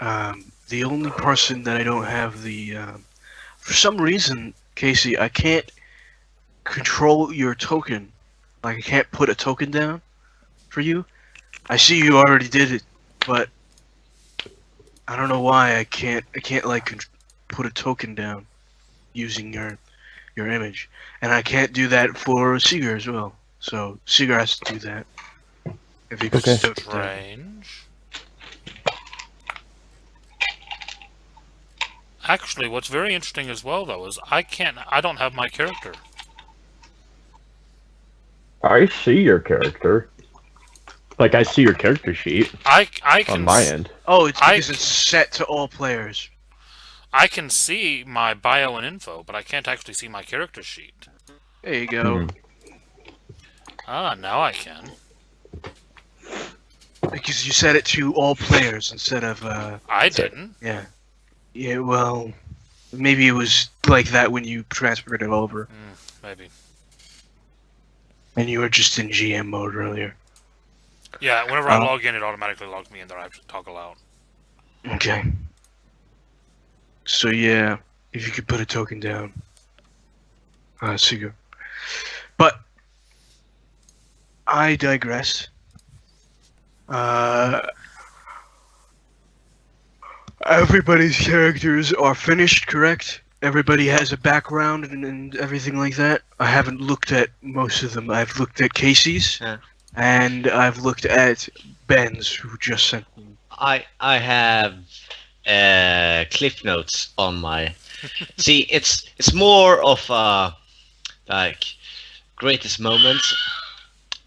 The only person that I don't have for some reason, Casey, I can't control your token. Like I can't put a token down for you. I see you already did it, but I don't know why I can't like put a token down using your image, and I can't do that for Seeger as well. So Seeger has to do that. If he puts Okay. a token down. Strange. Actually, what's very interesting as well, though, is I don't have my character. I see your character. Like, I see your character sheet I can on my end. Oh, it's because it's set to all players. I can see my bio and info, but I can't actually see my character sheet. There you go. Ah, now I can. Because you set it to all players instead of I didn't. yeah. Yeah, well, maybe it was like that when you transferred it over, Maybe. and you were just in GM mode earlier. Yeah, whenever I log in, it automatically logs me in there. I have to toggle out. Okay. So yeah, if you could put a token down, Seeger. But I digress. Everybody's characters are finished, correct? Everybody has a background and everything like that. I haven't looked at most of them. I've looked at Casey's, and I've looked at Ben's, who just sent me. I have cliff notes on my. See, it's more of like greatest moments.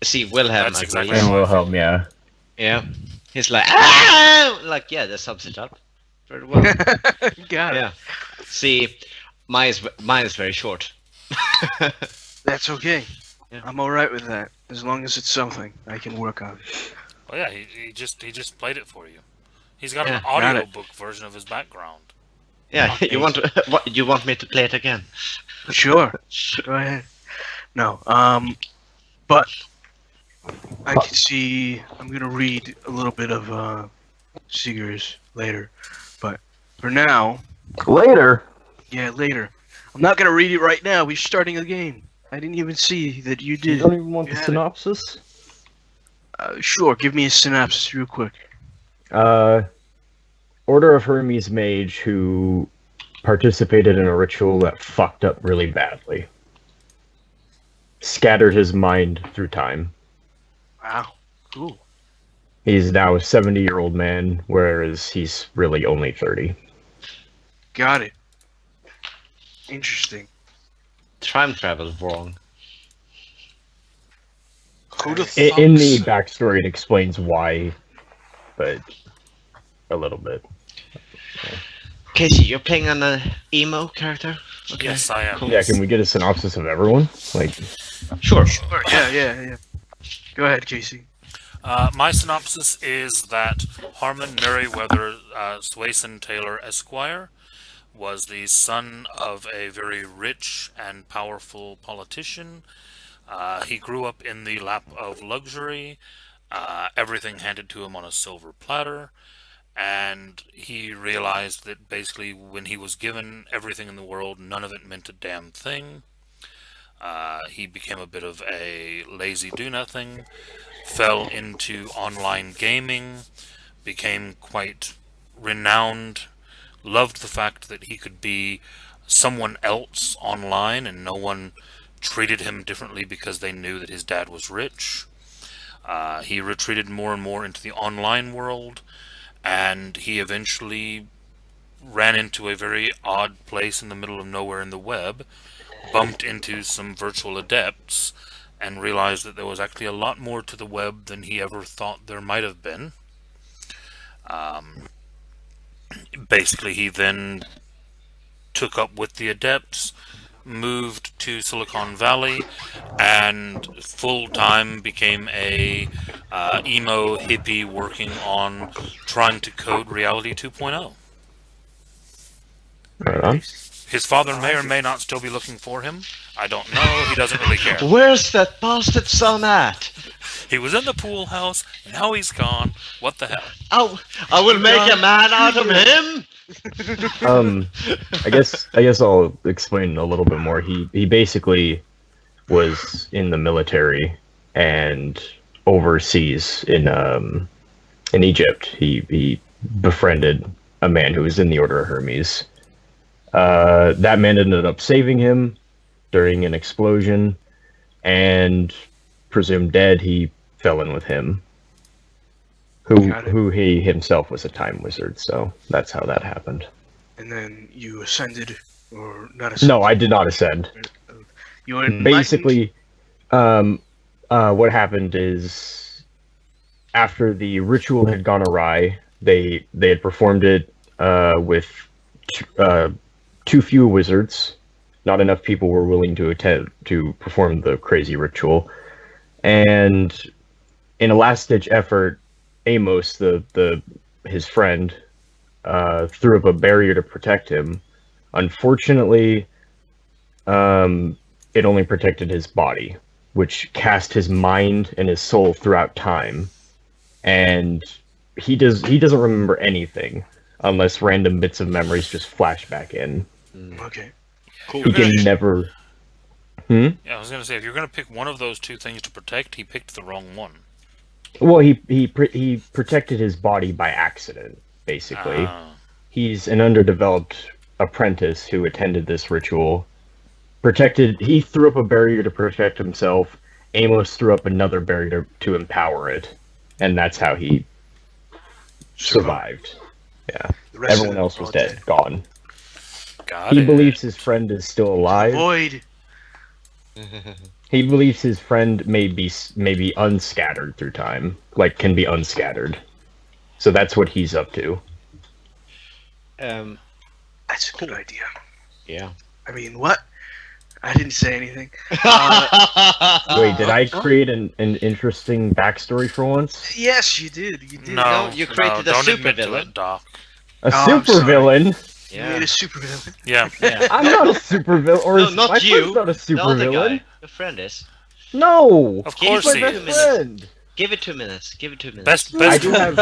See, Wilhelm. That's agrees. exactly And Wilhelm, yeah. Yeah, he's like, ah! Like, yeah, that sums it up very well. Got it. Yeah. See, mine is very short. That's okay. Yeah. I'm alright with that, as long as it's something I can work on. Well, yeah, he just played it for you. He's got Yeah, an got it. audiobook version of his background. Yeah, you want you want me to play it again? Sure. Go ahead. No, but I can see. I'm gonna read a little bit of Seeger's later, but for now, Later. yeah, later. I'm not gonna read it right now. We're starting a game. I didn't even see that you You did. don't even want You the had it. synopsis? Sure. Give me a synopsis real quick. Order of Hermes Mage who participated in a ritual that fucked up really badly. Scattered his mind through time. Wow. Cool. He's now a 70-year-old man, whereas he's really only 30. Got it. Interesting. Time travel wrong. Who the In the fuck's- backstory, it explains why, but a little bit. Casey, you're playing an emo character. Okay. Yes, I am. Cool. Yeah, can we get a synopsis of everyone? Like, Sure. Sure, yeah. Go ahead, Casey. My synopsis is that Harmon Merriweather Swayson Taylor Esquire was the son of a very rich and powerful politician. He grew up in the lap of luxury, everything handed to him on a silver platter, and he realized that basically when he was given everything in the world, none of it meant a damn thing. He became a bit of a lazy do-nothing, fell into online gaming, became quite renowned, loved the fact that he could be someone else online and no one treated him differently because they knew that his dad was rich. He retreated more and more into the online world, and he eventually ran into a very odd place in the middle of nowhere in the web, bumped into some virtual adepts, and realized that there was actually a lot more to the web than he ever thought there might have been. Basically, he then took up with the adepts, moved to Silicon Valley, and full-time became a emo hippie working on trying to code Reality 2.0. right on. His father may or may not still be looking for him. I don't know. He doesn't really care. Where's that bastard son at? He was in the pool house. Now he's gone. What the hell? Oh, I will make a man out of him. I guess I'll explain a little bit more. He basically was in the military and overseas in Egypt. He befriended a man who was in the Order of Hermes. That man ended up saving him during an explosion, and presumed dead, he fell in with him. Who he himself was a time wizard, so that's how that happened. And then you ascended, or not ascended? No, I did not ascend. You were enlightened? Basically, what happened is after the ritual had gone awry, they had performed it with too few wizards. Not enough people were willing to attend to perform the crazy ritual, and in a last-ditch effort, Amos, his friend, threw up a barrier to protect him. Unfortunately, it only protected his body, which cast his mind and his soul throughout time, and he doesn't remember anything unless random bits of memories just flash back in. Okay. Cool. He can never. Yeah, I was gonna say, if you're gonna pick one of those two things to protect, he picked the wrong one. Well, he protected his body by accident, basically. He's an underdeveloped apprentice who attended this ritual. He threw up a barrier to protect himself. Amos threw up another barrier to empower it. And that's how he survived. Yeah. Everyone else was dead, gone. He believes his friend is still alive. Void. He believes his friend may be unscattered through time, like can be unscattered. So that's what he's up to. That's a good idea. Yeah. I mean, what? I didn't say anything. Wait, did I create an interesting backstory for once? Yes, you did. You did. No, you created a don't super admit to villain. it, Doc. A I'm supervillain? You made a supervillain. Yeah. Yeah. I'm not a supervillain. Or No, is not my you. friend's not a The other supervillain. guy. Your friend is. No. Of Give course He's he my it best is. friend. Give it 2 minutes. Give it 2 minutes. Best I do have.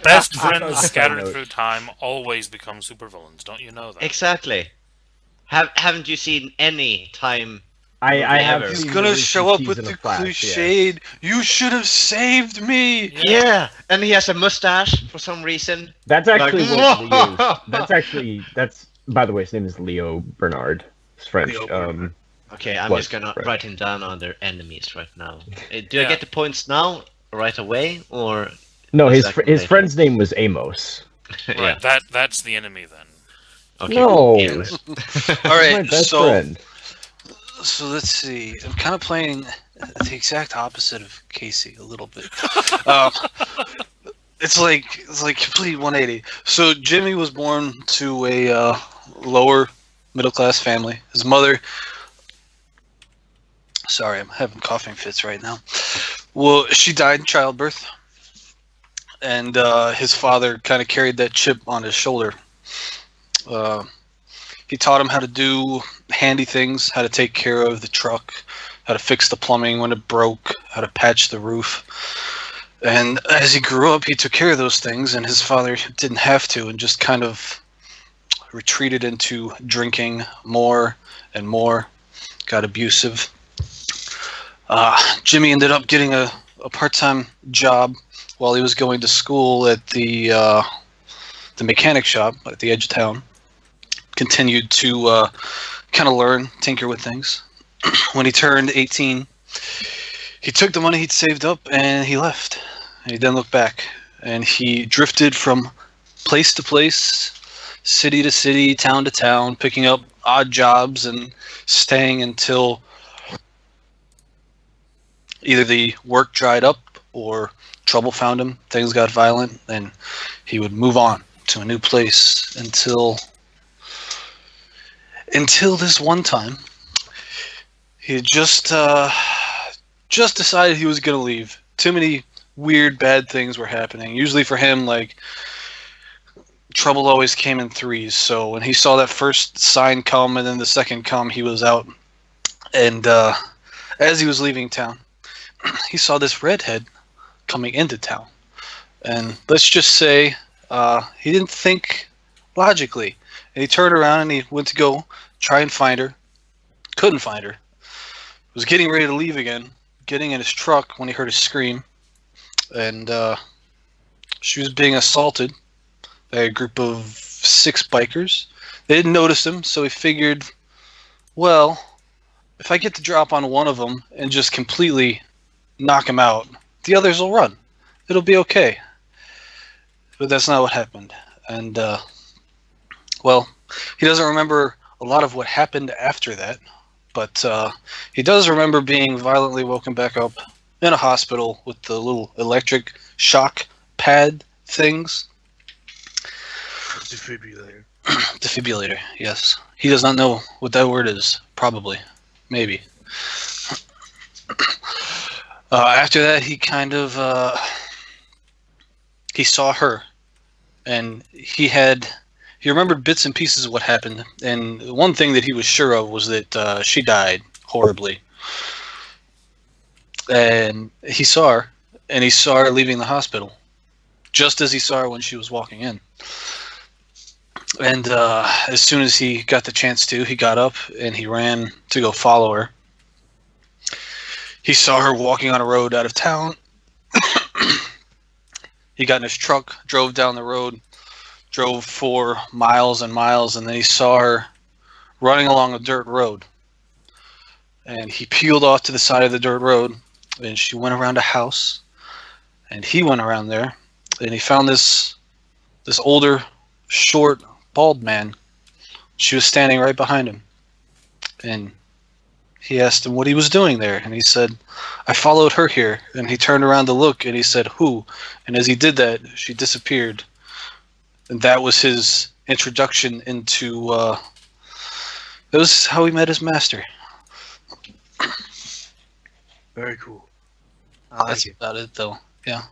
best I friends have scattered note. through time always become supervillains. Don't you know that? Exactly. Haven't you seen any time? I have. He's seen He's gonna the show up recent with season the of Flash, cliched, "You should have saved me." Yeah, and he has a mustache for some reason. Yeah. That's actually Like- what Leo. That's by the way, his name is Leo Bernard. It's French. Leo Bernard. Okay, I'm What? just gonna Right. write him down under enemies right now. Do I Yeah. get the points now, right away, or? No, What's his that his related? friend's name was Amos. Right. That's the enemy then. Okay. No. Yeah. All He's my right, best so friend. let's see. I'm kind of playing the exact opposite of Casey a little bit. It's like complete 180. So Jimmy was born to a lower middle class family. His mother. Sorry, I'm having coughing fits right now. Well, she died in childbirth, and his father kind of carried that chip on his shoulder. He taught him how to do handy things, how to take care of the truck, how to fix the plumbing when it broke, how to patch the roof. And as he grew up, he took care of those things, and his father didn't have to, and just kind of retreated into drinking more and more, got abusive. Jimmy ended up getting a part-time job while he was going to school at the mechanic shop at the edge of town. Continued to kind of learn, tinker with things. When he turned 18, he took the money he'd saved up and he left. And he didn't look back. And he drifted from place to place, city to city, town to town, picking up odd jobs and staying until either the work dried up or trouble found him, things got violent, and he would move on to a new place until this one time he had just decided he was going to leave. Too many weird bad things were happening, usually for him, like trouble always came in threes. So when he saw that first sign come and then the second come, he was out. And as he was leaving town, he saw this redhead coming into town. And let's just say he didn't think logically. And he turned around and he went to go try and find her. Couldn't find her. Was getting ready to leave again, getting in his truck when he heard a scream. And she was being assaulted by a group of 6 bikers. They didn't notice him, so he figured, well, if I get the drop on one of them and just completely knock him out, the others will run. It'll be okay. But that's not what happened. And, well, he doesn't remember a lot of what happened after that, but he does remember being violently woken back up in a hospital with the little electric shock pad things. Defibrillator. Defibrillator, yes. He does not know what that word is. Probably. Maybe. After that, he kind of... he saw her. And he remembered bits and pieces of what happened. And one thing that he was sure of was that she died horribly. And he saw her. And he saw her leaving the hospital. Just as he saw her when she was walking in. And as soon as he got the chance to, he got up and he ran to go follow her. He saw her walking on a road out of town. He got in his truck, drove down the road, drove for miles and miles, and then he saw her running along a dirt road. And he peeled off to the side of the dirt road, and she went around a house, and he went around there, and he found this older, short, bald man. She was standing right behind him. And he asked him what he was doing there. And he said, I followed her here. And he turned around to look and he said, who? And as he did that, she disappeared. And that was his introduction into, that was how he met his master. Very cool. I like That's it. about it though. Yeah.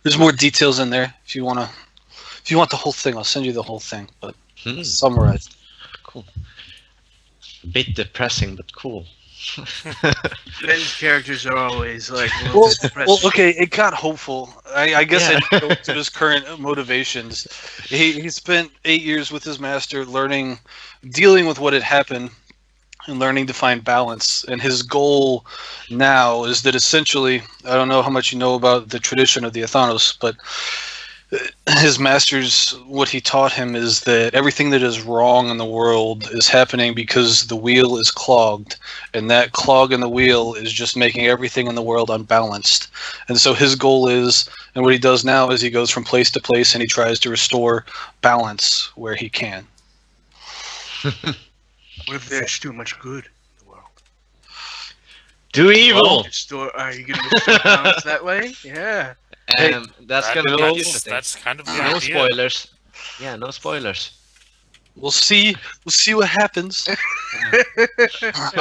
There's more details in there if you want the whole thing, I'll send you the whole thing, but summarized. Cool. A bit depressing, but cool. Ben's characters are always like a little bit depressing. Well, okay, it got hopeful. I guess Yeah. I didn't go into his current motivations. He spent 8 years with his master dealing with what had happened and learning to find balance. And his goal now is that essentially, I don't know how much you know about the tradition of the Athanos, but his master's, what he taught him is that everything that is wrong in the world is happening because the wheel is clogged, and that clog in the wheel is just making everything in the world unbalanced. And so his goal is, and what he does now is he goes from place to place and he tries to restore balance where he can. What if there's too much good in the world? Do evil! Are you going to restore balance that way? Yeah. That's gonna be interesting. That's kind of the No idea. spoilers. Yeah, no spoilers. We'll see what happens.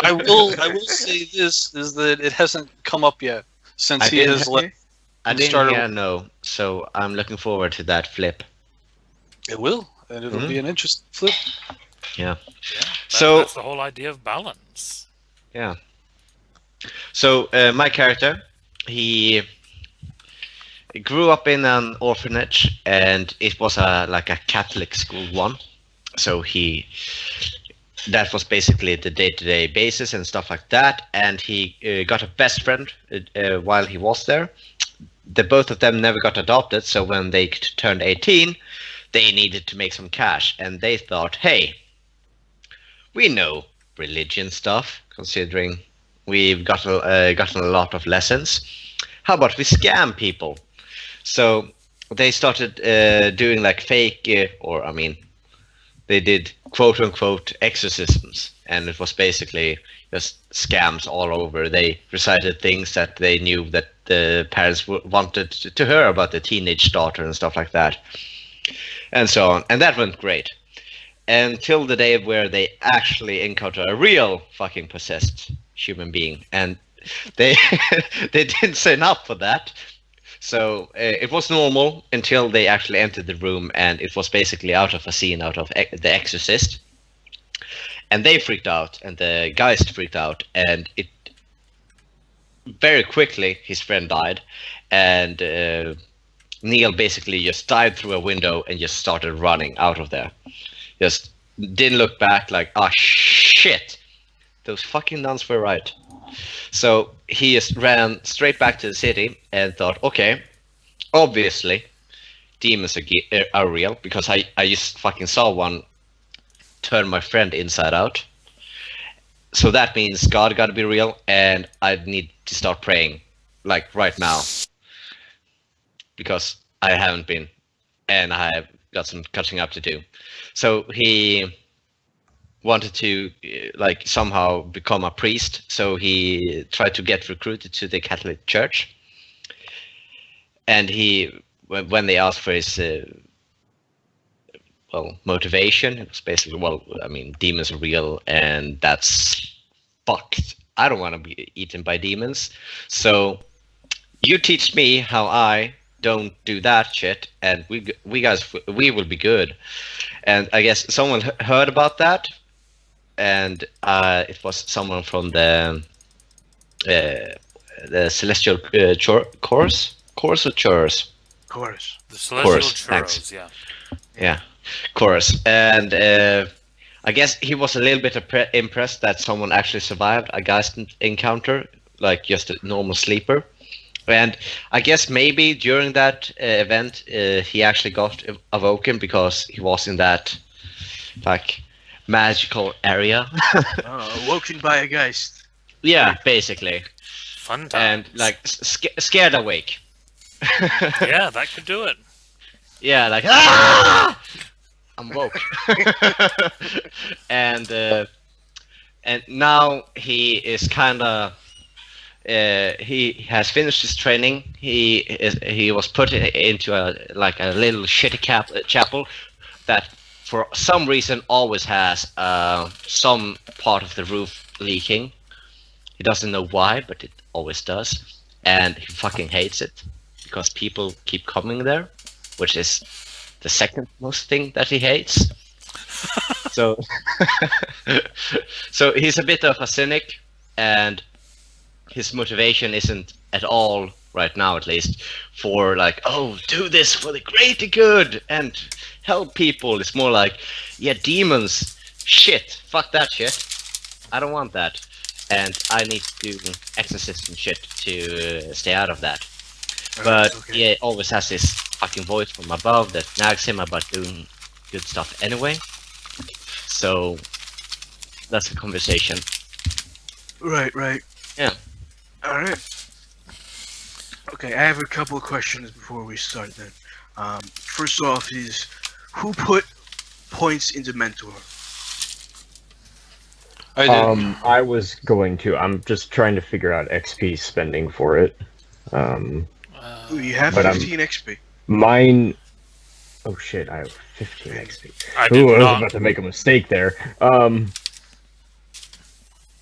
I will say this is that it hasn't come up yet since he has left. I didn't started- hear no, so I'm looking forward to that flip. It will, and it'll be an interesting flip. Yeah. So So that's the whole idea of balance. yeah. So my character, he grew up in an orphanage, and it was like a Catholic school one. So that was basically the day-to-day basis and stuff like that. And he got a best friend while he was there. Both of them never got adopted. So when they turned 18, they needed to make some cash, and they thought, hey, we know religion stuff, considering we've gotten a lot of lessons. How about we scam people? So they started doing like fake, they did quote unquote exorcisms, and it was basically just scams all over. They recited things that they knew that the parents wanted to hear about the teenage daughter and stuff like that, and so on. And that went great until the day where they actually encounter a real fucking possessed human being, and they they didn't sign up for that. So it was normal until they actually entered the room, and it was basically out of a scene out of The Exorcist. And they freaked out, and the Geist freaked out, and it very quickly his friend died, and Neil basically just dived through a window and just started running out of there. Just didn't look back, like, oh shit, those fucking nuns were right. So he just ran straight back to the city and thought, okay, obviously demons are real, because I just fucking saw one turn my friend inside out. So that means God gotta be real, and I need to start praying, like right now, because I haven't been, and I have got some catching up to do. So he wanted to like somehow become a priest, so he tried to get recruited to the Catholic Church. And he, when they asked for his motivation, it was basically, well, I mean, demons are real, and that's fucked. I don't want to be eaten by demons, so you teach me how I don't do that shit, and we will be good. And I guess someone heard about that, and it was someone from the Celestial Chorus or Chorus? Chorus. The Celestial Chorus, thanks. Churros, yeah. Yeah, Chorus. And I guess he was a little bit impressed that someone actually survived a Geist encounter, like just a normal sleeper. And I guess maybe during that event, he actually got awoken because he was in that like magical area. Awoken by a Geist. Yeah, basically. Fun times. And like scared awake. Yeah, that could do it. Yeah, like ah! I'm woke. And now he is kind of he has finished his training. He was put into a little shitty chapel that for some reason always has some part of the roof leaking. He doesn't know why, but it always does, and he fucking hates it because people keep coming there, which is the second most thing that he hates. So he's a bit of a cynic, and his motivation isn't at all, right now at least, for like, oh, do this for the greater good and help people. It's more like, yeah, demons, shit, fuck that shit. I don't want that. And I need to do exorcism shit to stay out of that. But he always has this fucking voice from above that nags him about doing good stuff anyway. So that's a conversation. Right. Yeah. Alright. Okay, I have a couple of questions before we start then. First off is, who put points into Mentor? I did. I was going to. I'm just trying to figure out XP spending for it. You have But 15 XP. Mine. Oh shit! I have 15 XP. I did Ooh, I was not. about to make a mistake there.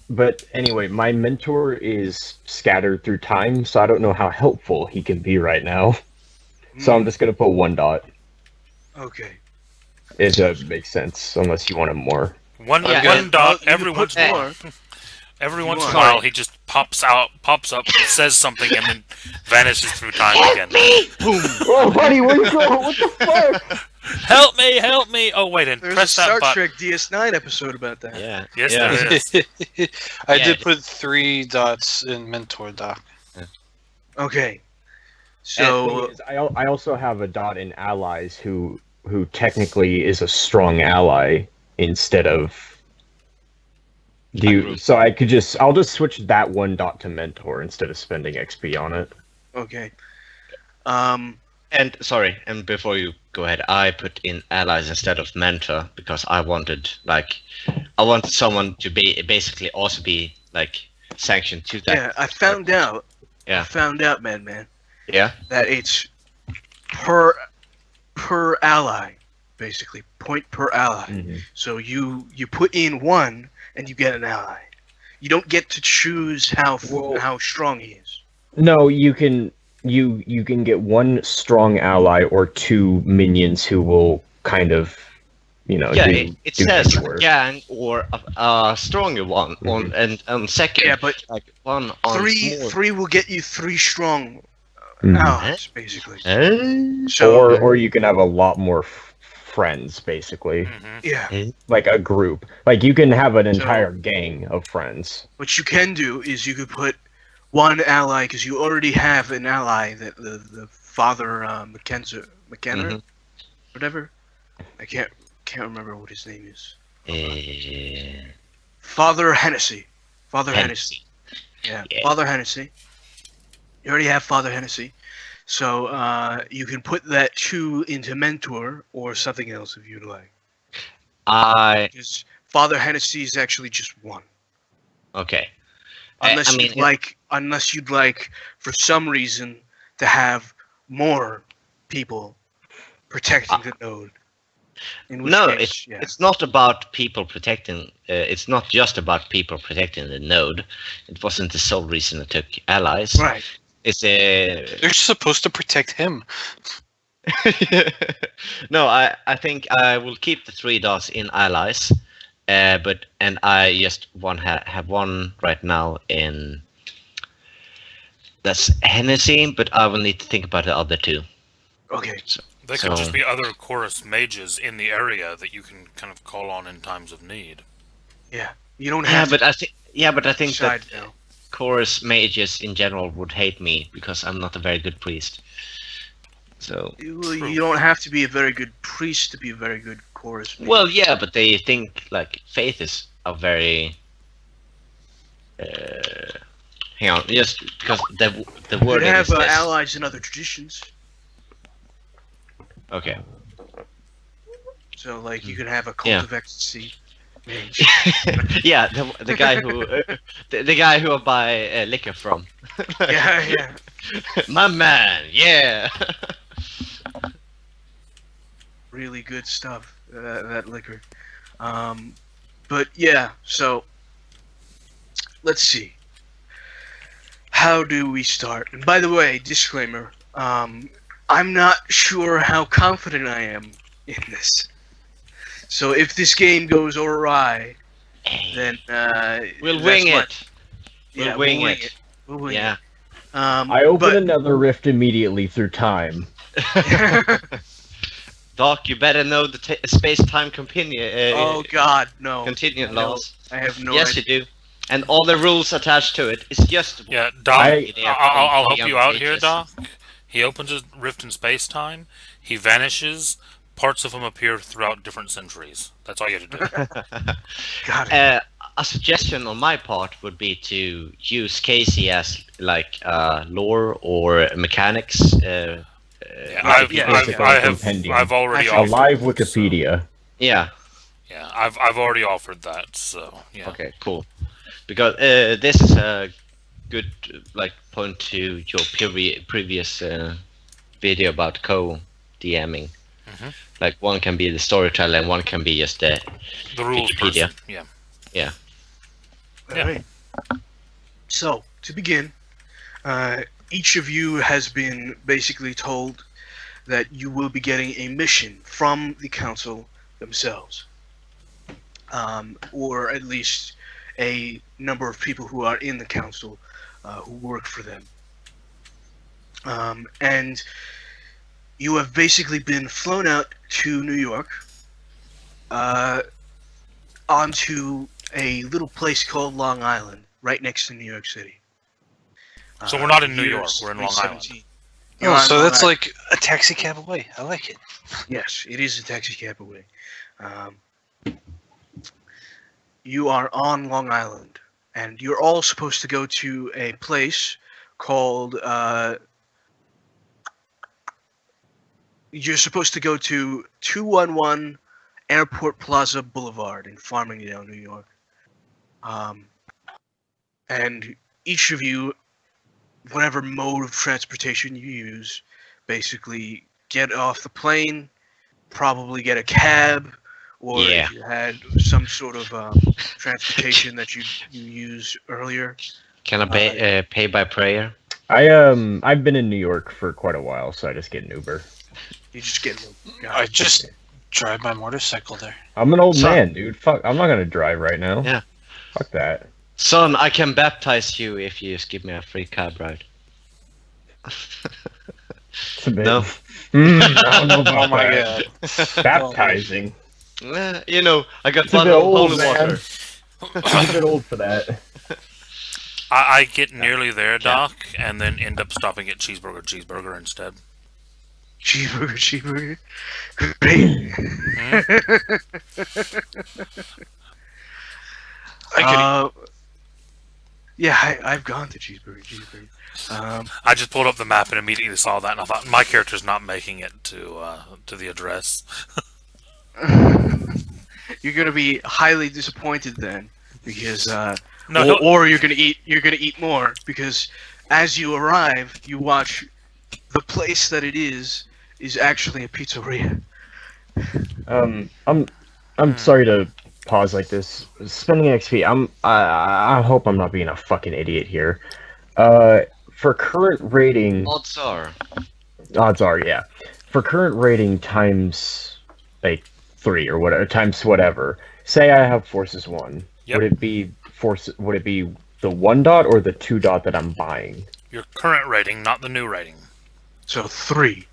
But anyway, my mentor is scattered through time, so I don't know how helpful he can be right now. So I'm just gonna put 1 dot. Okay. It does make sense, unless you want him more. One Okay. dot You every can once put in a more. while. Every You once in a want. while, he just pops up, says something, and then vanishes through time again. Oh, buddy, where you going? What the fuck? Help me! Oh wait, and There's press a that Star button. Trek DS9 episode about that. Yeah. Yes, yeah. there is. I Yeah. did put 3 dots in Mentor Doc. Okay. And the So, thing is, I also have a dot in allies who technically is a strong ally instead of. So I'll just switch that 1 dot to mentor instead of spending XP on it. okay. And sorry, and before you go ahead, I put in allies instead of mentor because I wanted someone to be basically also be like sanctioned to that. Yeah, I found out. Yeah. I found out, man, Yeah. that it's per ally, basically, point per ally. Mhm. So you put in 1 and you get an ally. You don't get to choose how Well- strong he is. No, you can. you can get one strong ally or two minions who will kind of, Yeah, do, it do says heavy a work. gang or a stronger one on and second. Yeah, but like one on more. three will get you 3 strong Mhm. allies, basically. Eh? So Or you can have a lot more friends, basically, Hmm. yeah, like a group. Like you can have an entire gang of friends. what you can do is you could put one ally because you already have an ally that the father McKenna, Mhm. whatever. I can't remember what his name is. Eh, Father Hennessy. Father Hennessy. Hennessy. Yeah, Yeah. Father Hennessy. You already have Father Hennessy, so you can put that 2 into Mentor or something else if you'd like. I Because Father Hennessy is actually just 1. okay. Unless I mean, unless you'd like, for some reason, to have more people protecting the node. In which no, case, yeah. it's not about people protecting. It's not just about people protecting the node. It wasn't the sole reason I took allies. Right. It's They're supposed to protect him. no, I think I will keep the 3 dots in allies, and I just have one right now in. That's Hennessy, but I will need to think about the other 2. Okay. They could just be other chorus mages in the area that you can kind of call on in times of need. Yeah. You don't Yeah, have but I think that decide now. chorus mages in general would hate me because I'm not a very good priest. So You don't have to be a very good priest to be a very good chorus mage. well, yeah, but they think like faith is a very. Hang on, just because the you word could have is this. allies in other traditions. Okay. So, like, you could have a cult Yeah. of ecstasy mage. Yeah, the guy who the guy who I buy liquor from. Yeah. My man, yeah. Really good stuff, that liquor. But yeah, so let's see. How do we start? And by the way, disclaimer, I'm not sure how confident I am in this. So if this game goes awry, then We'll that's wing my- it. Yeah, We'll wing it. We'll wing Yeah. it. I open but- another rift immediately through time. Doc, you better know the space-time Oh God, no! continuum No, laws. I have no Yes, idea. you do. And all the rules attached to it. It's just Yeah, Doc, I- I'll help you out here, pages. Doc. He opens a rift in space-time, he vanishes, parts of him appear throughout different centuries. That's all you have to do. Got it. A suggestion on my part would be to use Casey as like lore or mechanics. Yeah, basically a compendium. I've already A A offered. live so- Wikipedia. Yeah. yeah, I've already offered that. So yeah. Okay. Cool. Because this is a good like point to your previous video about co-DMing. Mhm. Like one can be the storyteller and one can be just the The rules Wikipedia. person. Yeah. All right. So to begin, each of you has been basically told that you will be getting a mission from the council themselves, or at least a number of people who are in the council who work for them. And you have basically been flown out to New York, onto a little place called Long Island, right next to New York City. So we're not in New Year York, we're in Long Island. 2017. You're Oh, on so Long that's Island. like a taxi cab away. I like it. Yes, it is a taxi cab away. You are on Long Island, and you're all supposed to go to a place called. You're supposed to go to 211 Airport Plaza Boulevard in Farmingdale, New York. And each of you, whatever mode of transportation you use, basically get off the plane, probably get a cab, or Yeah. if you had some sort of transportation that you used earlier. Can I pay by prayer? I've been in New York for quite a while, so I just get an Uber. You just get. I just drive my motorcycle there. I'm an old Son. man, dude. Fuck, I'm not gonna drive right now. Yeah. Fuck that. Son, I can baptize you if you just give me a free cab ride. It's a bit. No. I don't know about Oh my that. god. Baptizing. You know, I got It's a bottle bit of old, holy man. water. I'm a bit old for that. I get nearly there, Doc, and then end up stopping at cheeseburger instead. Cheeseburger. Great. Yeah, I've gone to cheeseburger. I just pulled up the map and immediately saw that, and I thought my character's not making it to the address. You're gonna be highly disappointed then, because No, or you're gonna eat more, because as you arrive, you watch the place that it is actually a pizzeria. I'm sorry to pause like this. Spending XP. I hope I'm not being a fucking idiot here. For current rating, Odds are. odds are, yeah. For current rating times like 3 or whatever times whatever. Say I have Forces 1. Yep. Would it be Would it be the 1 dot or the 2 dot that I'm buying? your current rating, not the new rating. So 3.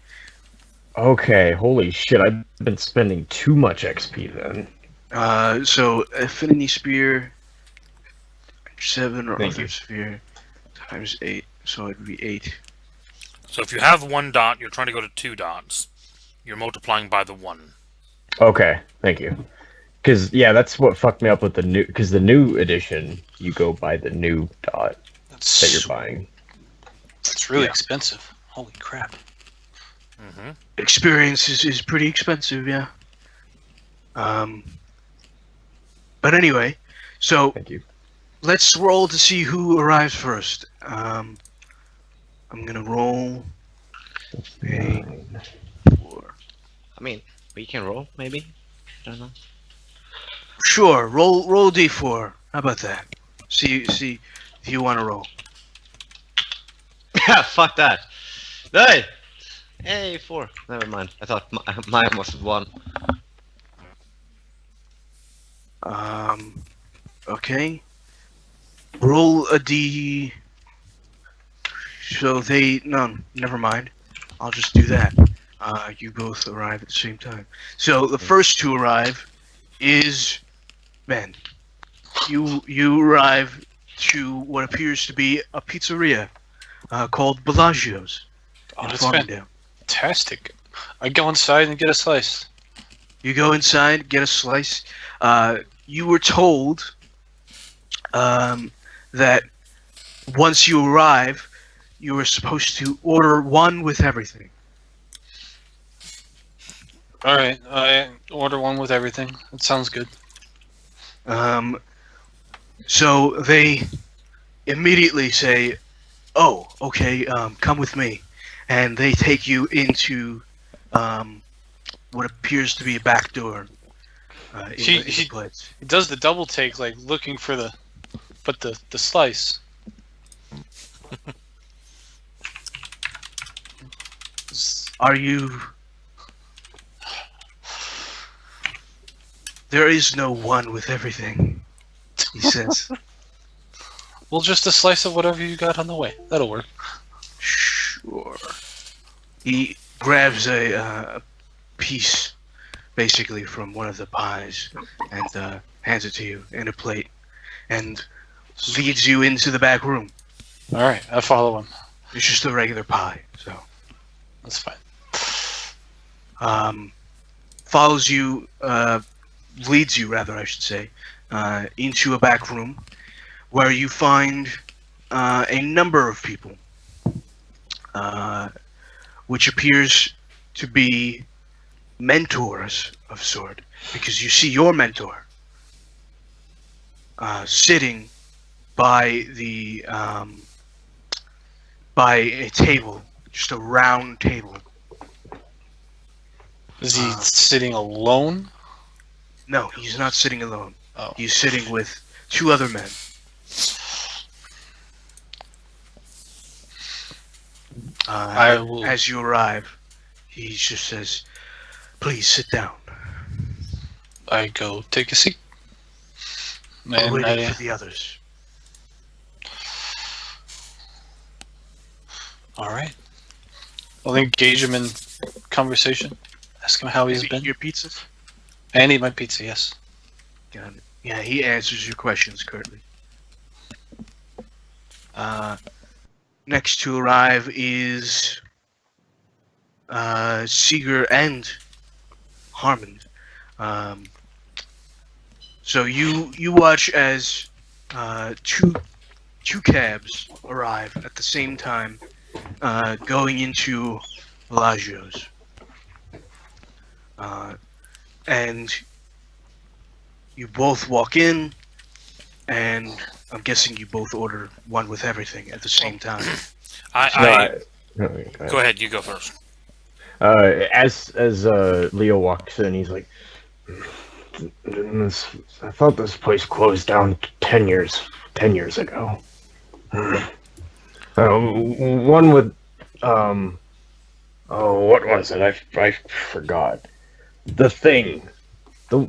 Okay, holy shit! I've been spending too much XP then. So Affinity Spear 7 or Thank Other you. Sphere times 8, so it'd be 8. So if you have 1 dot, you're trying to go to 2 dots. You're multiplying by the 1. Okay, thank you. Because yeah, that's what fucked me up with the new. Because the new edition, you go by the new dot that you're buying. That's really Yeah. expensive. Holy crap. Mm-hmm. Experience is pretty expensive, yeah. But anyway, so Thank you. let's roll to see who arrives first. I'm gonna roll a 4. I mean, we can roll, maybe? I don't know. Sure, roll d4. How about that? See if you want to roll. Yeah, fuck that. Hey! Hey, 4. Never mind. I thought mine was 1. Okay. Roll a d. So never mind. I'll just do that. You both arrive at the same time. So the first to arrive is Ben. You arrive to what appears to be a pizzeria called Bellagio's Oh, in that's Farmingdale. fantastic. I go inside and get a slice. You go inside, get a slice. You were told that once you arrive, you were supposed to order 1 with everything. All right, I order 1 with everything. That sounds good. So they immediately say, "Oh, okay, come with me," and they take you into what appears to be a back door. In the place. He does the double take, like looking for the slice. Are you? There is no 1 with everything, he says. Well, just a slice of whatever you got on the way. That'll work. Sure. He grabs a piece, basically, from one of the pies and hands it to you in a plate and leads you into the back room. All right, I follow him. It's just a regular pie, so. That's fine. Follows you, leads you, rather, I should say, into a back room where you find a number of people, which appears to be mentors of sort, because you see your mentor sitting by the by a table, just a round table. Is he sitting alone? No, he's not sitting alone. Oh. He's sitting with 2 other men. I will. As you arrive, he just says, "Please sit down. I go take a seat. We're And waiting I, for the others." all right. I'll engage him in conversation. Ask him how he's Have you been. eaten your pizzas? I need my pizza. Yes. Got it. Yeah, he answers your questions curtly. Next to arrive is Seeger and Harmon. So you watch as two cabs arrive at the same time, going into Bellagio's, and you both walk in, and I'm guessing you both order one with everything at the same time. No, Go ahead, you go first. As Leo walks in, he's like, I thought this place closed down 10 years ago. One with, oh, what was it? I forgot. The thing. The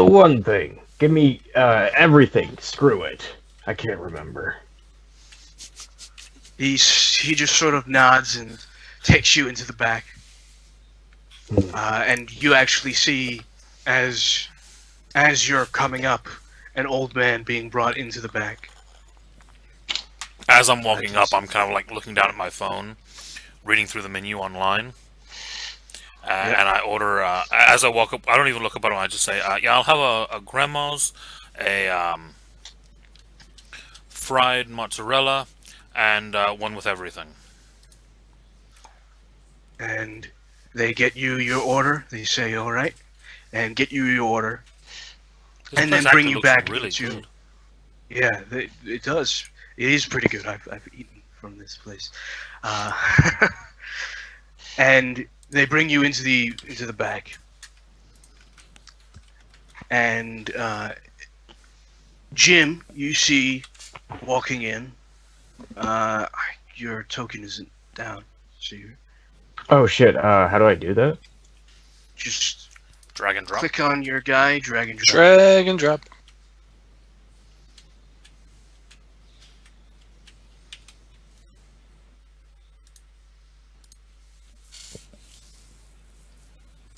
one thing. Give me, everything. Screw it. I can't remember. He just sort of nods and takes you into the back, and you actually see as you're coming up, an old man being brought into the back. As I'm walking up, I'm kind of like looking down at my phone, reading through the menu online, and I order. As I walk up, I don't even look up at him. I just say, "Yeah, I'll have a grandma's, a fried mozzarella, and one with everything." And they get you your order. They say, "All right," and get you your order, This and place then bring actually you looks back really into. good. Yeah, it does. It is pretty good. I've eaten from this place, and they bring you into the back, and Jim, you see walking in. Your token isn't down, so you Oh shit, how do I do that? just Drag and drop. click on your guy, drag and drop. Drag and drop.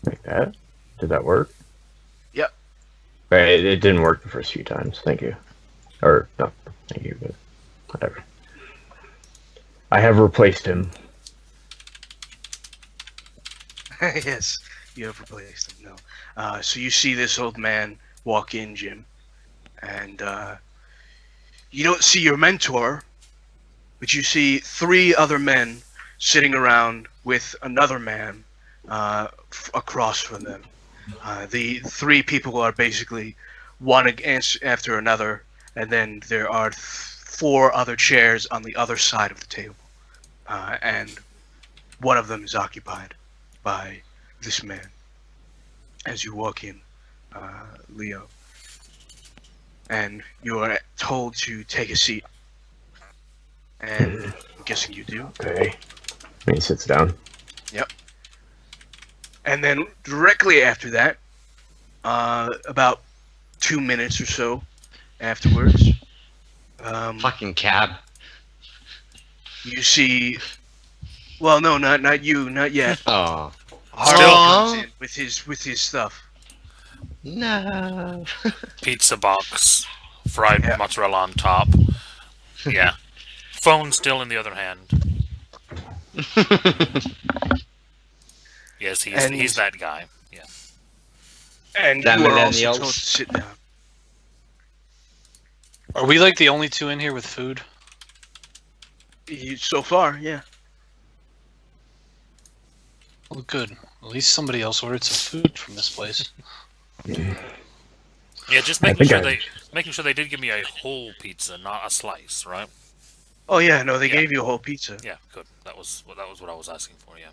Like that? Did that work? Yep. It didn't work the first few times. Thank you. Or, no, thank you, but whatever. I have replaced him. Yes, you have replaced him. No. So you see this old man walk in, Jim, and you don't see your mentor, but you see three other men sitting around with another man across from them. The three people are basically one after another, and then there are four other chairs on the other side of the table, and one of them is occupied by this man. As you walk in, Leo, and you are told to take a seat, and I'm guessing you do. Okay. And he sits down. And then directly after that, about 2 minutes or so afterwards, Fucking cab. you see. Well, no, not you, not yet. Oh. Harvey Aw. comes in with his stuff. No. Pizza box, fried Yeah. mozzarella on top. Yeah. Phone still in the other hand. Yes, And- he's that guy. Yeah. And That you are also millennials. told to sit down. Are we like the only two in here with food? So far, yeah. Well, good. At least somebody else ordered some food from this place. Yeah, just I making think sure making sure they did give me a whole pizza, not a slice, right? Oh yeah, no, they Yeah. gave you a whole pizza. Yeah, good. That was what I was asking for. Yeah.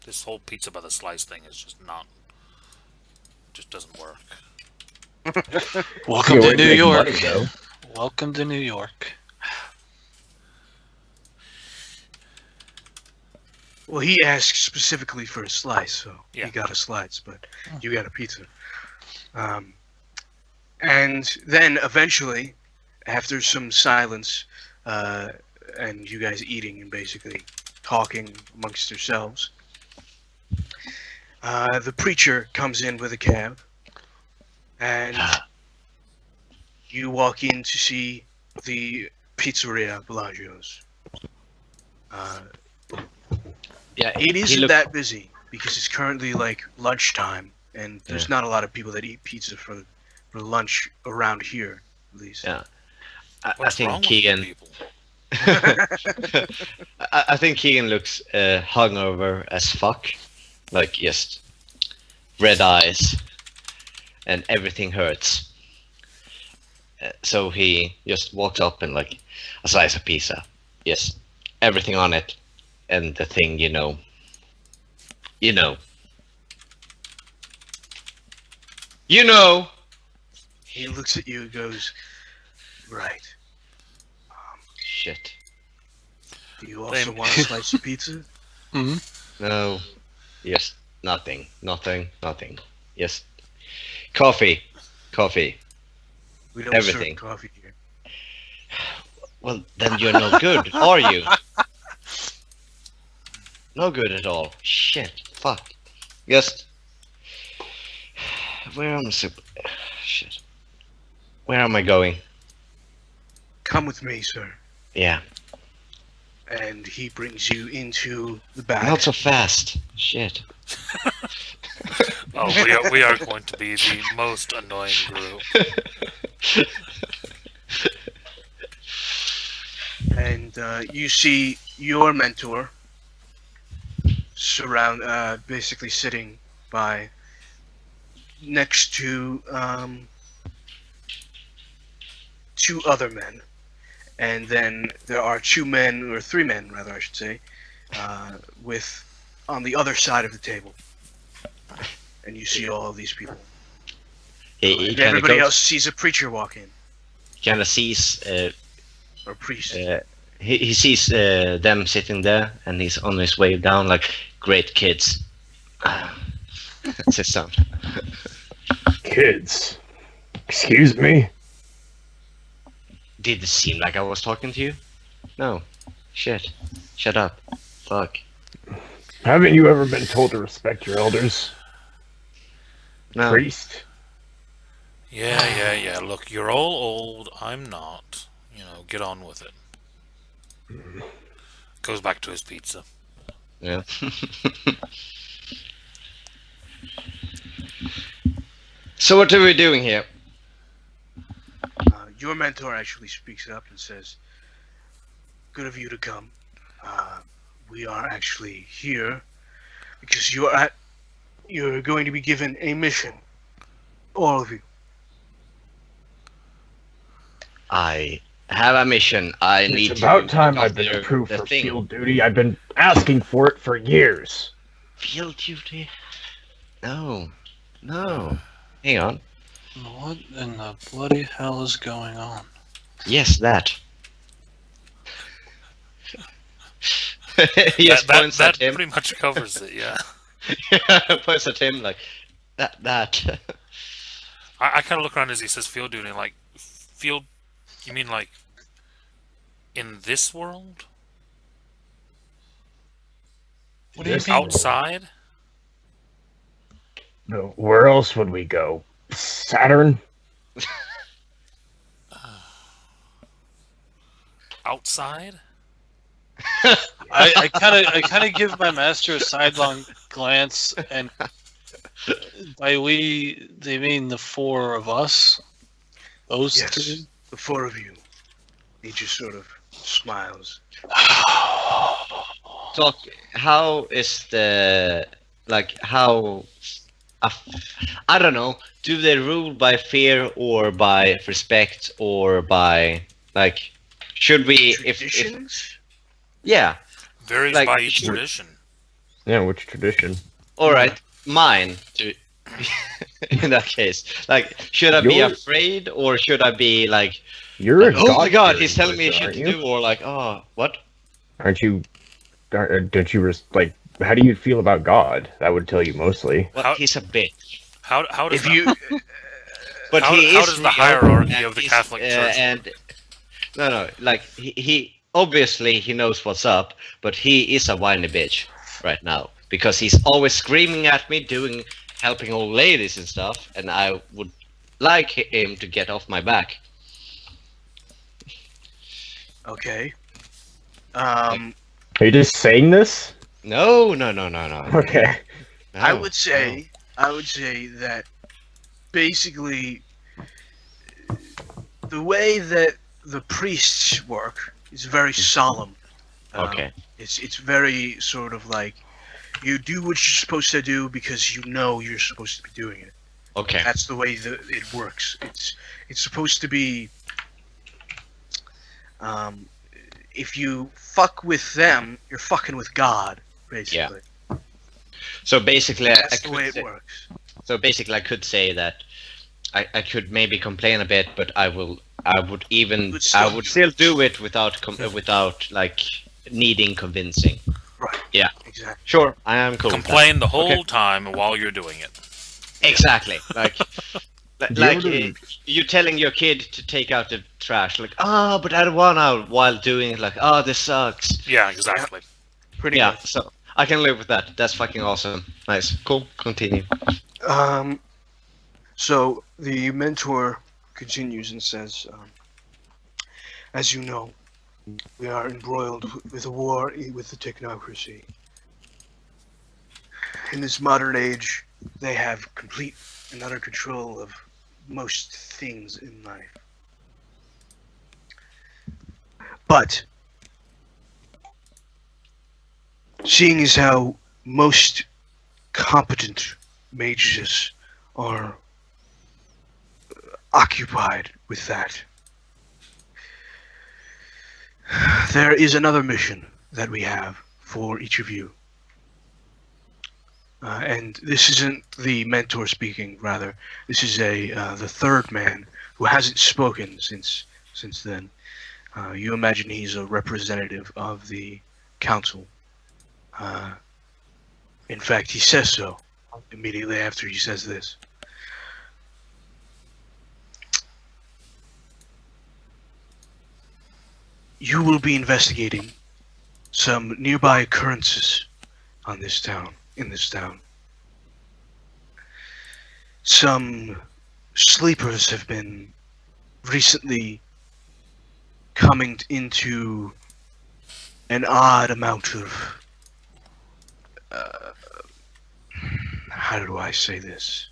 This whole pizza by the slice thing is just doesn't work. Welcome Yeah, to we New make York. money, though. Welcome to New York. Well, he asked specifically for a slice, so Yeah. he got a slice, but you got a pizza. And then eventually, after some silence, and you guys eating and basically talking amongst yourselves, the preacher comes in with a cab, and you walk in to see the Pizzeria Bellagio's. Yeah, It he isn't looked- that busy because it's currently like lunchtime, and there's not a lot of people that eat pizza for lunch around here, at least. Yeah. I What's wrong think with you Keegan. people? I think Keegan looks hungover as fuck, like just red eyes, and everything hurts. So he just walks up and like a slice of pizza, yes, everything on it, and the thing you know. He looks at you and goes, "Right. Shit. Do you also Same. want a slice of pizza?" Hmm. No. Yes. Nothing. Yes. Coffee. We don't Everything. serve coffee here. Well, then you're no good, are you? No good at all. Shit. Fuck. Just. Shit. Where am I going? Come with me, sir. Yeah. And he brings you into the back. Not so fast. Shit. Oh, we are going to be the most annoying group. And you see your mentor basically sitting by next to two other men, and then there are two men, or three men rather, I should say, with on the other side of the table, and you see all of these people. He And kind of everybody goes. else sees a preacher walk in, Kind of sees. or priest. He sees them sitting there, and he's on his way down like great kids. That's his son. Kids. Excuse me? Did it seem like I was talking to you? No. Shit. Shut up. Fuck. Haven't you ever been told to respect your elders? No. Priest? Yeah. Look, you're all old. I'm not. Get on with it. Goes back to his pizza. Yeah. So what are we doing here? Your mentor actually speaks up and says, "Good of you to come. We are actually here because you're going to be given a mission. All of you." I have a mission. I need It's to. about time look I've been after approved the for thing. field duty. I've been asking for it for years. Field duty? No. Hang on. What in the bloody hell is going on? Yes, that. He just points that at him. pretty much covers it, yeah. Points at him like that. I kind of look around as he says field duty, like, field, you mean like, in this world? What do you This mean? Outside? No, where else would we go? Saturn? Outside? I kind of give my master a sidelong glance, and by we they mean the four of us. Those Yes, three. the four of you. He just sort of smiles. Doc, how is the how? I don't know. Do they rule by fear or by respect or by like? Should we if Traditions? yeah? Varies Like, by each should- tradition. Yeah, which tradition? All right, mine. In that case, like, should I be Yours- afraid or should I be like, You're a oh my god, God-fearing he's telling me person, shit aren't to you? do, or like, oh, what? Aren't you don't you like? How do you feel about God? That would tell you mostly. Well, How- he's a bitch. How does If you, But How- he how is does the real, hierarchy and of the he's, Catholic Church and no, like he obviously he knows what's up, but he is a whiny bitch right now because he's always screaming at me, helping old ladies and stuff, and I would like him to get off my back. okay. Are you just saying this? No. Okay. No, I would say that basically the way that the priests work is very solemn. Okay. It's very sort of like you do what you're supposed to do because you know you're supposed to be doing it. Okay. That's the way that it works. It's supposed to be. If you fuck with them, you're fucking with God, basically. So basically, That's the way it works. So basically, I could say that I could maybe complain a bit, but I would still do it without like needing convincing. Right. Yeah. Exactly. Sure, I am cool. with that. complain the whole Okay. time while you're doing it? Exactly. Like, Do you like ever- you telling your kid to take out the trash, like, but I don't wanna, while doing it, like, this sucks. Yeah, exactly. Pretty Yeah, much. so I can live with that. That's fucking awesome. Nice. Cool. Continue. So the mentor continues and says, as you know, we are embroiled with a war with the technocracy. In this modern age, they have complete and utter control of most things in life. But, seeing as how most competent mages are occupied with that, there is another mission that we have for each of you. And this isn't the mentor speaking, rather. This is the third man who hasn't spoken since then. You imagine he's a representative of the council. In fact, he says so immediately after he says this. You will be investigating some nearby occurrences in this town. Some sleepers have been recently coming into an odd amount of how do I say this?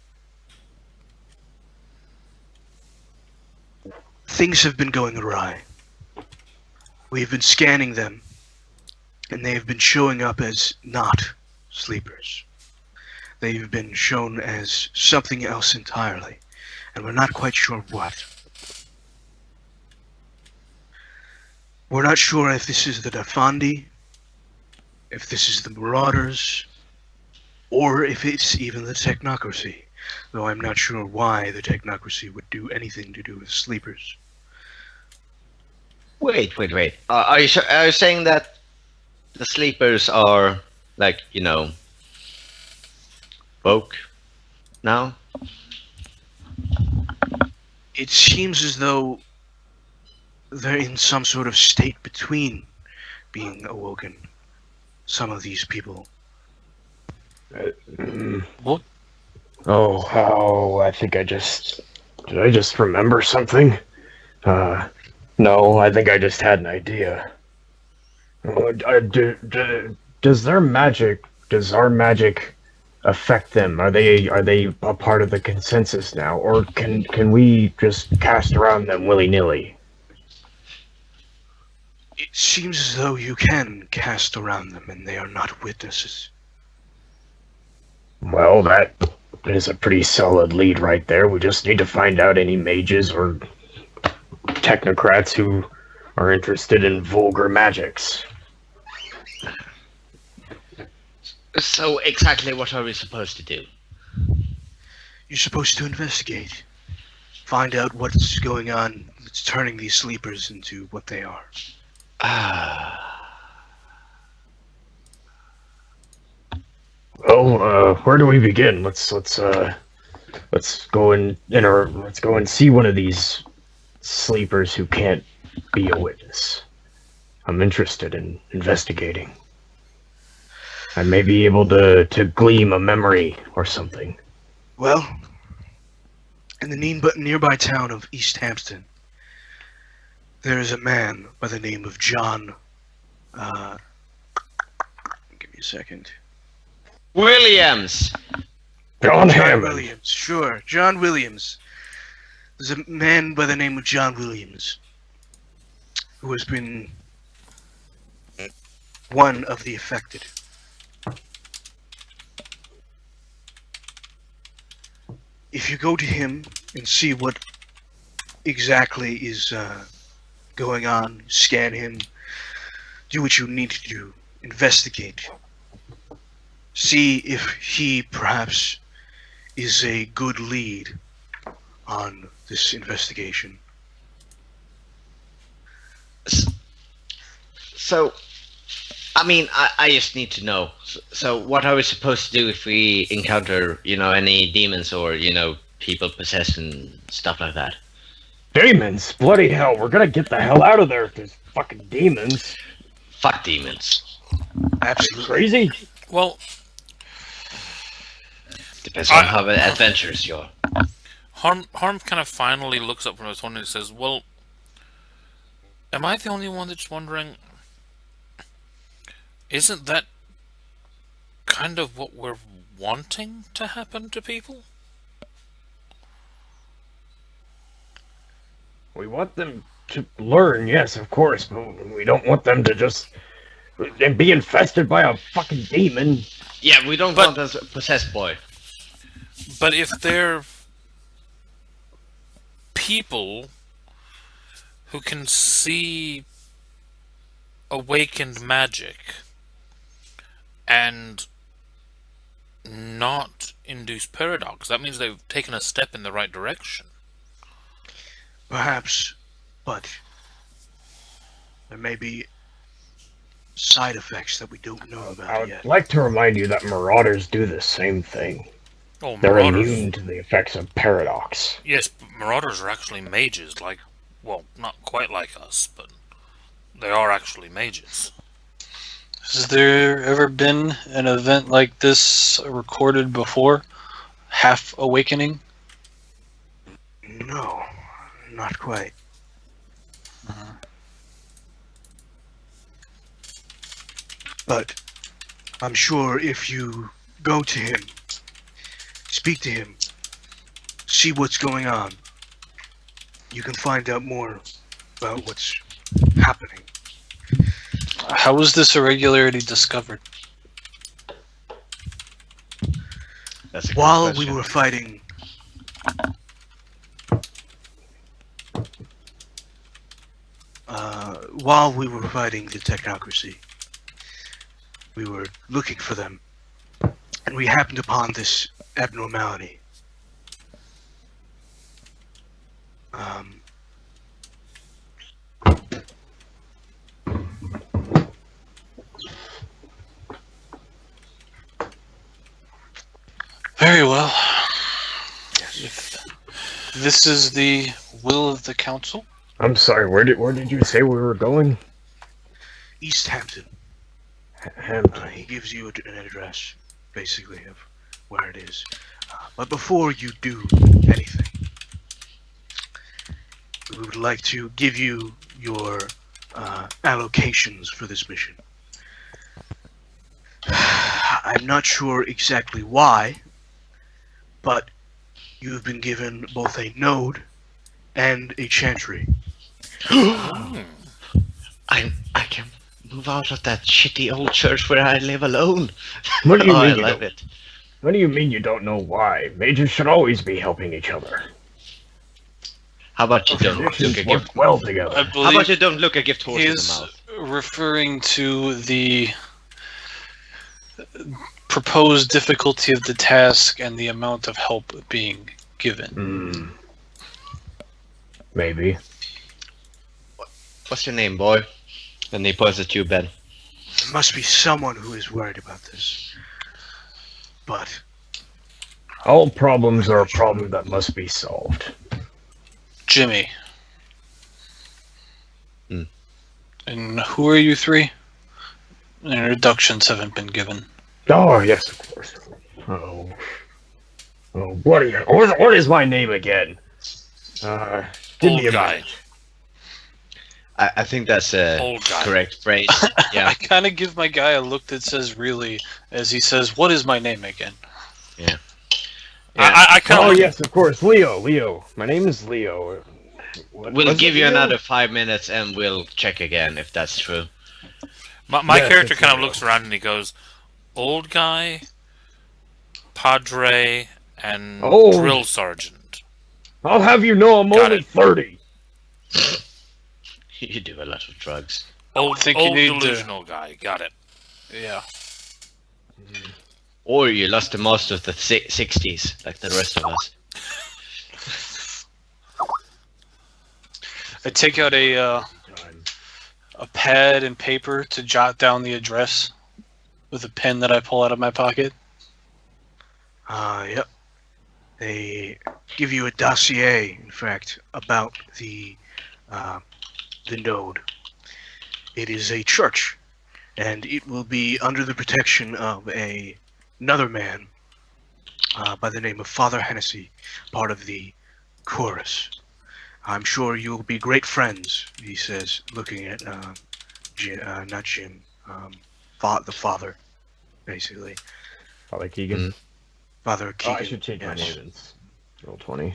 Things have been going awry. We've been scanning them, and they have been showing up as not sleepers. They've been shown as something else entirely, and we're not quite sure what. We're not sure if this is the Defandi, if this is the Marauders, or if it's even the Technocracy, though I'm not sure why the Technocracy would do anything to do with sleepers. Wait. Are you saying that the sleepers are like, woke now? It seems as though they're in some sort of state between being awoken. Some of these people. What? Oh, I think did I just remember something? No, I think I just had an idea. Does our magic affect them? Are they a part of the consensus now, or can we just cast around them willy-nilly? It seems as though you can cast around them and they are not witnesses. Well, that is a pretty solid lead right there. We just need to find out any mages or technocrats who are interested in vulgar magics. So exactly what are we supposed to do? You're supposed to investigate. Find out what's going on that's turning these sleepers into what they are. Well, where do we begin? Let's go let's go and see one of these sleepers who can't be a witness. I'm interested in investigating. I may be able to glean a memory or something. Well, in the nearby town of East Hampton, there is a man by the name of John. Give me a second. Williams. John John Hammond. Williams. Sure, John Williams. There's a man by the name of John Williams who has been one of the affected. If you go to him and see what exactly is going on, scan him, do what you need to do, investigate, see if he perhaps is a good lead on this investigation. So, I mean, I just need to know. So, what are we supposed to do if we encounter, any demons or, people possessed and stuff like that? Demons? Bloody hell, we're gonna get the hell out of there if there's fucking demons. Fuck demons. Absolutely. Crazy? Well, Depends on how adventurous you are. Harm kind of finally looks up from his phone and says, "Well, am I the only one that's wondering? Isn't that kind of what we're wanting to happen to people?" We want them to learn, yes, of course, but we don't want them to just be infested by a fucking demon. Yeah, we don't want a possessed boy. But if they're people who can see awakened magic and not induce paradox, that means they've taken a step in the right direction. Perhaps, but there may be side effects that we don't know I about would yet. like to remind you that marauders do the same thing. Oh, They're marauders. immune to the effects of paradox. Yes, marauders are actually mages, well, not quite like us, but they are actually mages. Has there ever been an event like this recorded before? Half awakening? No, not quite. But I'm sure if you go to him, speak to him, see what's going on, you can find out more about what's happening. How was this irregularity discovered? That's a good While we question. were fighting the technocracy, we were looking for them, and we happened upon this abnormality. Very well. Yes. If this is the will of the council, I'm sorry, where did you say we were going? East Hampton. Hampton. He gives you an address, basically, of where it is. But before you do anything, we would like to give you your allocations for this mission. I'm not sure exactly why, but you have been given both a node and a chantry. I can move out of that shitty old church where I live alone. What do you I mean? You love don't, it. what do you mean you don't know why? Mages should always be helping each other. How about you don't look Traditions a work gift? well I together. How about believe you don't look a gift horse in the he's mouth? referring to the proposed difficulty of the task and the amount of help being given. Maybe. What's your name, boy? And he points at you, Ben. There must be someone who is worried about this. but All problems are a problem that must be solved. Jimmy. Hmm. And who are you three? Introductions haven't been given. Oh, yes, of course. Oh, what are you? What is my name again? Give me Old a guy. minute. I think that's a Old guy. correct phrase. Yeah. I kind of give my guy a look that says "really" as he says, "What is my name again?" Yeah. I kind of Oh, yes, of course, Leo. Leo. My name is Leo. We'll Was give it you Leo? another 5 minutes and we'll check again if that's true. my Yes, character it's kind of Leo. looks around and he goes, "Old guy, padre, and Oh. drill sergeant." I'll have you know I'm Got only it. 30. You do a lot of drugs. Old, think you old need to- delusional guy. Got it. Yeah. Or you lost the most of the 60s, like the rest of us. I take out a pad and paper to jot down the address with a pen that I pull out of my pocket. Yep. They give you a dossier, in fact, about the node. It is a church, and it will be under the protection of another man by the name of Father Hennessy, part of the chorus. I'm sure you'll be great friends, he says, looking at not Jim, the father, basically. Father Keegan. Father Oh, Keegan. I should change my yes. name. It's roll 20.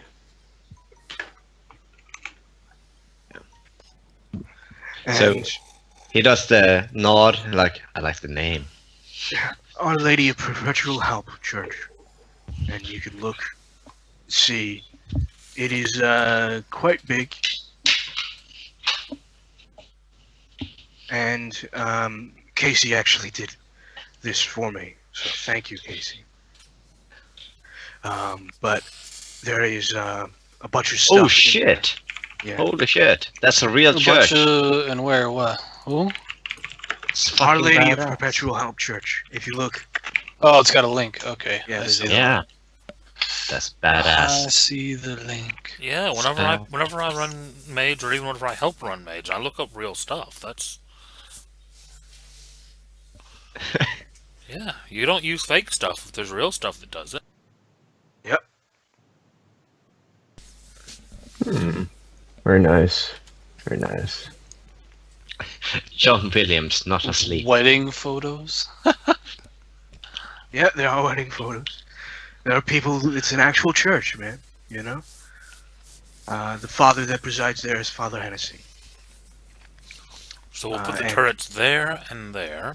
So- And He does the nod, like, I like the name. Our Lady of Perpetual Help Church. And you can look, see, it is quite big. And Casey actually did this for me, so thank you, Casey. But there is a bunch of stuff. Oh in shit! there. Yeah. Holy shit! That's a real A church. bunch of, and where, what? Who? It's Our fucking Lady of badass. Perpetual Help Church. If you look, Oh, it's got a link. Okay. Yeah, I there's see. a- Yeah. That's I badass. see the link. Yeah, whenever I run Mage, or even whenever I help run Mage, I look up real stuff. That's yeah. You don't use fake stuff if there's real stuff that does it. Very nice. Very nice. John Williams, not asleep. Wedding photos. yeah, there are wedding photos. There are people, it's an actual church, man, you know? The father that presides there is Father Hennessy. So we'll put the and- turrets there and there.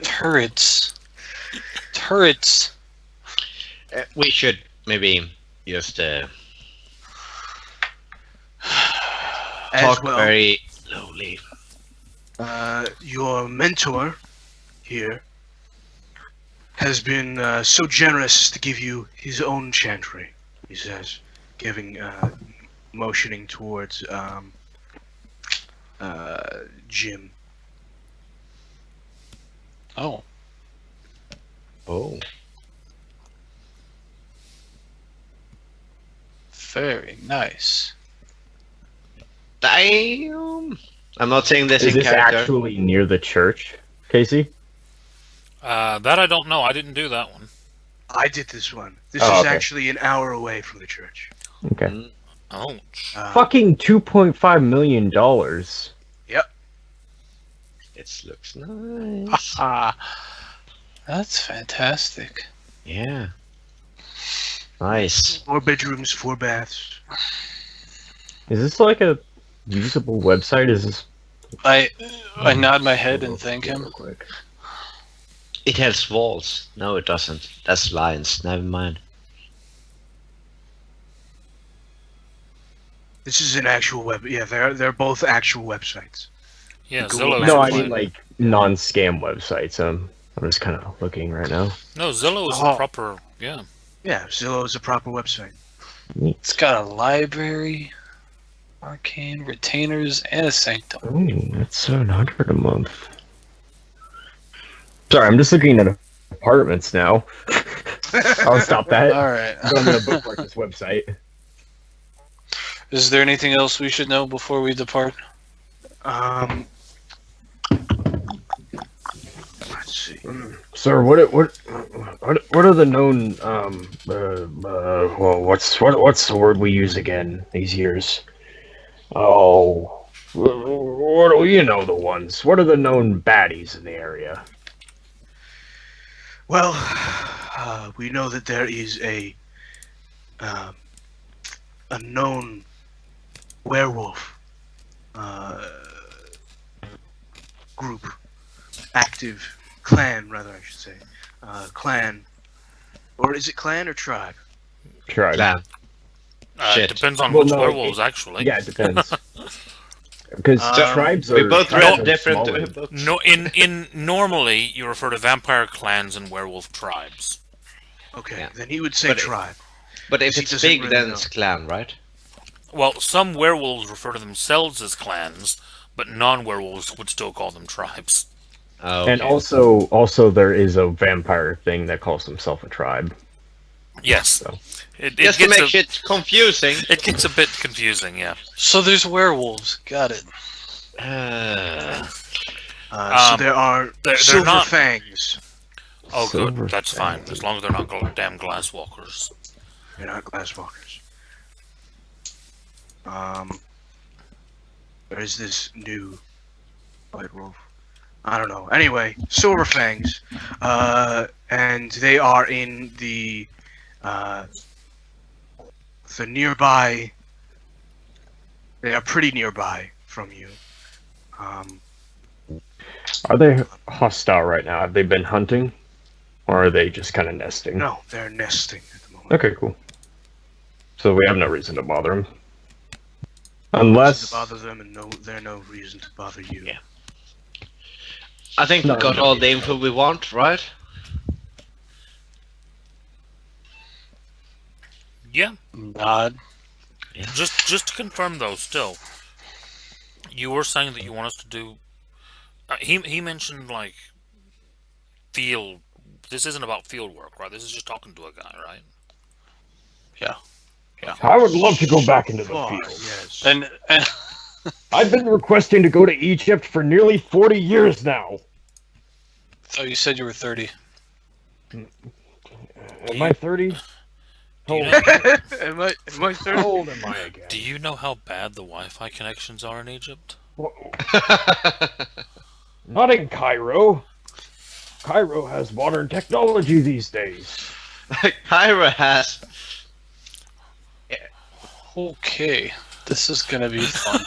Turrets. Turrets. We should maybe just As talk well, very slowly. your mentor here has been so generous to give you his own chantry, he says, motioning towards Jim. Oh. Oh. Very nice. Damn. I'm not saying this Is in this character. actually near the church, Casey? That I don't know. I didn't do that one. I did this one. This Oh, is okay. actually an hour away from the church. Okay. Mm. Ouch. Fucking $2.5 million. It looks nice. Ah. That's fantastic. Yeah. Nice. 4 bedrooms, 4 baths. Is this like a usable website? Is this? I nod my head and thank him. Real quick. It has walls. No, it doesn't. That's lines. Never mind. This is an actual web. Yeah, they're both actual websites. Yeah, Google Zillow. Maps. No, I fine. mean like non-scam websites. I'm just kind of looking right now. No, Zillow is Oh. a proper. Yeah. Yeah, Zillow is a proper website. It's got a library, arcane, retainers, and a sanctum. Oh, that's $700 a month. Sorry, I'm just looking at a apartments now. I'll stop that. All right. I'm gonna bookmark this website. Is there anything else we should know before we depart? Let's see. Sir, what are the known well, what's the word we use again these years? Oh, what do you know the ones? What are the known baddies in the area? Well, we know that there is a known werewolf group, active clan, rather, I should say, clan, or is it clan or tribe? Tribe. Clan. Shit. Depends on Well, which no, werewolves, actually. Yeah, it depends. Because tribes are. We both tribes read are different smaller. books. No, in normally you refer to vampire clans and werewolf tribes. Okay, Yeah. then he would say But tribe. But if He it's doesn't big, really then know. it's clan, right? Well, some werewolves refer to themselves as clans, but non-werewolves would still call them tribes. Oh, okay. And also there is a vampire thing that calls himself a tribe. Yes, So. it Just to gets make shit confusing. it gets a bit confusing. Yeah. So there's werewolves. Got it. So there are they're silver not- fangs. Oh, Silver good. That's fine, fangs. as long as they're not damn glass walkers. They're not glasswalkers. There is this new white wolf. I don't know. Anyway, silver fangs, and they are in the nearby. They are pretty nearby from you. Are they hostile right now? Have they been hunting? Or are they just kind of nesting? No, they're nesting at the moment. Okay, cool. So we have no reason to bother them. No Unless... reason to bother them, and there's no reason to bother you. Yeah. I think we No, got no, all no. the info we want, right? Yeah. Nod. Just to confirm though, still, you were saying that you want us to do. He mentioned like field. This isn't about field work, right? This is just talking to a guy, right? I would love to go back into the Far, field. yes. And I've been requesting to go to Egypt for nearly 40 years now. oh, you said you were 30. Am I 30? Do you How know, am I how 30? old am I again? do you know how bad the Wi-Fi connections are in Egypt? Not in Cairo. Cairo has modern technology these days. Kyra has. Okay, this is gonna be fun.